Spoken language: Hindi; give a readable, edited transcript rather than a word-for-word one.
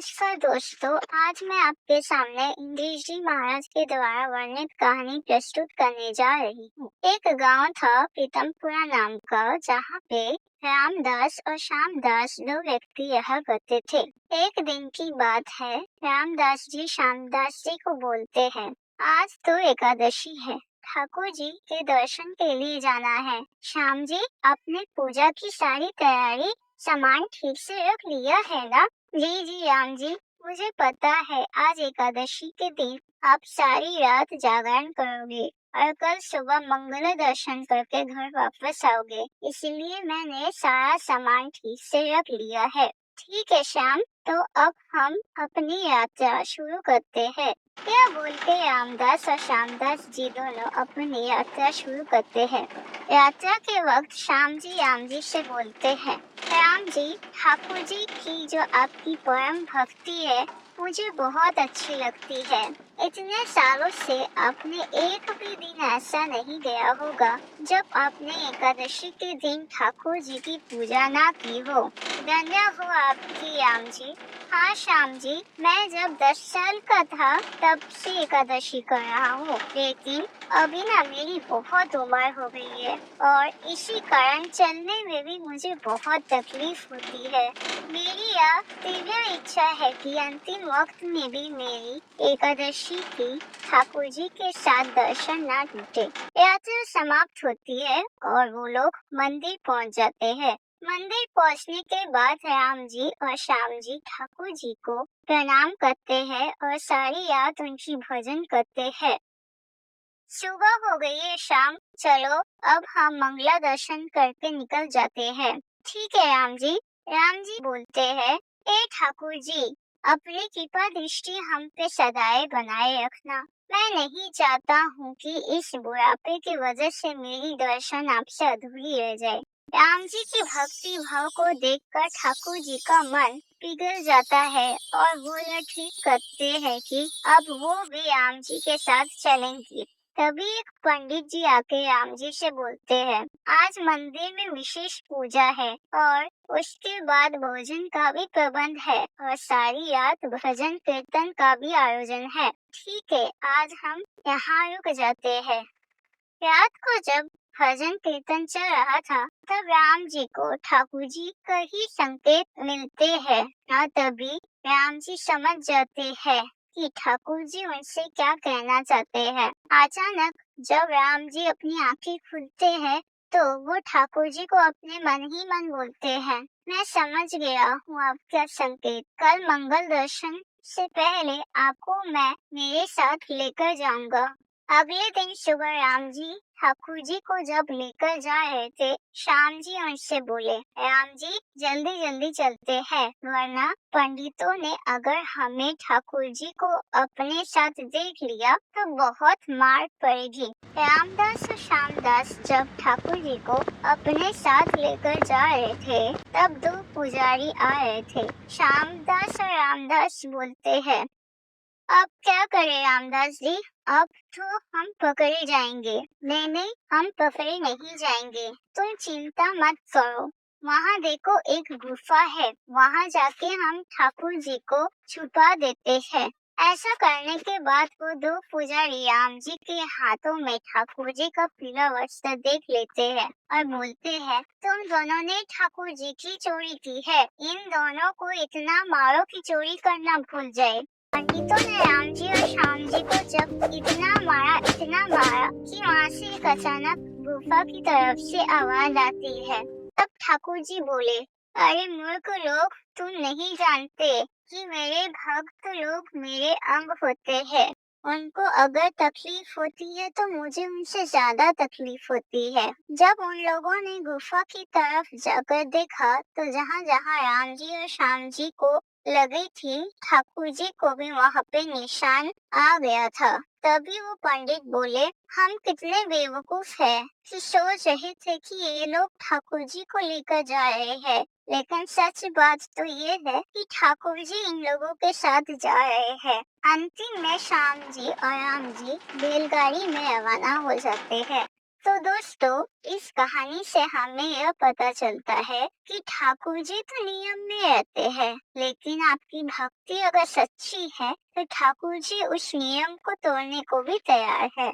नमस्कार दोस्तों, आज मैं आपके सामने इंद्रेश जी महाराज के द्वारा वर्णित कहानी प्रस्तुत करने जा रही हूँ। एक गांव था पीतमपुरा नाम का, जहाँ पे रामदास और श्यामदास दो व्यक्ति रहा करते थे। एक दिन की बात है, रामदास जी श्यामदास जी को बोलते हैं, आज तो एकादशी है, ठाकुर जी के दर्शन के लिए जाना है। श्याम जी, आपने पूजा की सारी तैयारी सामान ठीक से रख लिया है ना? जी जी राम जी, मुझे पता है आज एकादशी के दिन आप सारी रात जागरण करोगे और कल सुबह मंगल दर्शन करके घर वापस आओगे, इसलिए मैंने सारा सामान ठीक से रख लिया है। ठीक है श्याम, तो अब हम अपनी यात्रा शुरू करते हैं। यह बोलते रामदास और श्यामदास जी दोनों अपनी यात्रा शुरू करते हैं। यात्रा के वक्त श्याम जी राम जी से बोलते हैं, राम जी, ठाकुर जी की जो आपकी परम भक्ति है मुझे बहुत अच्छी लगती है। इतने सालों से आपने एक भी दिन ऐसा नहीं गया होगा जब आपने एकादशी के दिन ठाकुर जी की पूजा ना की हो। धन्य हो आपकी राम जी। हाँ श्याम जी, मैं जब 10 साल का था तब से एकादशी कर रहा हूँ, लेकिन अभी ना मेरी बहुत उम्र हो गई है और इसी कारण चलने में भी मुझे बहुत तकलीफ होती है। मेरी यह तीव्र इच्छा है कि अंतिम वक्त में भी मेरी एकादशी की ठाकुर जी के साथ दर्शन न टूटे। यात्रा समाप्त होती है और वो लोग मंदिर पहुँच जाते हैं। मंदिर पहुँचने के बाद राम जी और श्याम जी ठाकुर जी को प्रणाम करते हैं और सारी रात उनकी भजन करते हैं। सुबह हो गई है श्याम, चलो अब हम मंगला दर्शन करके निकल जाते हैं। ठीक है राम जी। राम जी बोलते हैं, ए ठाकुर जी, अपनी कृपा दृष्टि हम पे सदाए बनाए रखना। मैं नहीं चाहता हूँ कि इस बुढ़ापे की वजह से मेरी दर्शन आपसे अधूरी रह जाए। राम जी की भक्ति भाव को देखकर ठाकुर जी का मन पिघल जाता है और वो यह ठीक करते हैं कि अब वो भी राम जी के साथ चलेंगे। तभी एक पंडित जी आके राम जी से बोलते हैं, आज मंदिर में विशेष पूजा है और उसके बाद भोजन का भी प्रबंध है और सारी रात भजन कीर्तन का भी आयोजन है। ठीक है, आज हम यहाँ रुक जाते हैं। रात को जब भजन कीर्तन चल रहा था तब राम जी को ठाकुर जी का ही संकेत मिलते हैं। तभी राम जी समझ जाते हैं कि ठाकुर जी उनसे क्या कहना चाहते हैं। अचानक जब राम जी अपनी आंखें खोलते हैं तो वो ठाकुर जी को अपने मन ही मन बोलते हैं, मैं समझ गया हूँ आपका संकेत। कल मंगल दर्शन से पहले आपको मैं मेरे साथ लेकर जाऊंगा। अगले दिन सुबह राम जी ठाकुर जी को जब लेकर जा रहे थे, श्याम जी उनसे बोले, राम जी जल्दी जल्दी चलते हैं, वरना पंडितों ने अगर हमें ठाकुर जी को अपने साथ देख लिया तो बहुत मार पड़ेगी। रामदास और श्यामदास जब ठाकुर जी को अपने साथ लेकर जा रहे थे तब दो पुजारी आ रहे थे। श्यामदास और रामदास बोलते हैं, अब क्या करें रामदास जी, अब तो हम पकड़े जाएंगे। नहीं नहीं, हम पकड़े नहीं जाएंगे, तुम चिंता मत करो। वहाँ देखो एक गुफा है, वहाँ जाके हम ठाकुर जी को छुपा देते हैं। ऐसा करने के बाद वो दो पुजारी राम जी के हाथों में ठाकुर जी का पीला वस्त्र देख लेते हैं और बोलते हैं, तुम दोनों ने ठाकुर जी की चोरी की है, इन दोनों को इतना मारो कि चोरी करना भूल जाए। पंडितों ने राम जी और श्याम जी को जब इतना मारा कि वहाँ से एक अचानक गुफा की तरफ से आवाज आती है। तब ठाकुर जी बोले, अरे मूर्ख लोग, तुम नहीं जानते कि मेरे भक्त लोग मेरे अंग होते हैं। उनको अगर तकलीफ होती है तो मुझे उनसे ज्यादा तकलीफ होती है। जब उन लोगों ने गुफा की तरफ जाकर देखा तो जहाँ जहाँ राम जी और श्याम जी को लगी थी, ठाकुर जी को भी वहाँ पे निशान आ गया था। तभी वो पंडित बोले, हम कितने बेवकूफ हैं कि सोच रहे थे कि ये लोग ठाकुर जी को लेकर जा रहे हैं, लेकिन सच बात तो ये है कि ठाकुर जी इन लोगों के साथ जा रहे हैं। अंतिम में श्याम जी और राम जी बैलगाड़ी में रवाना हो जाते हैं। तो दोस्तों, इस कहानी से हमें यह पता चलता है कि ठाकुर जी तो नियम में रहते हैं, लेकिन आपकी भक्ति अगर सच्ची है तो ठाकुर जी उस नियम को तोड़ने को भी तैयार है।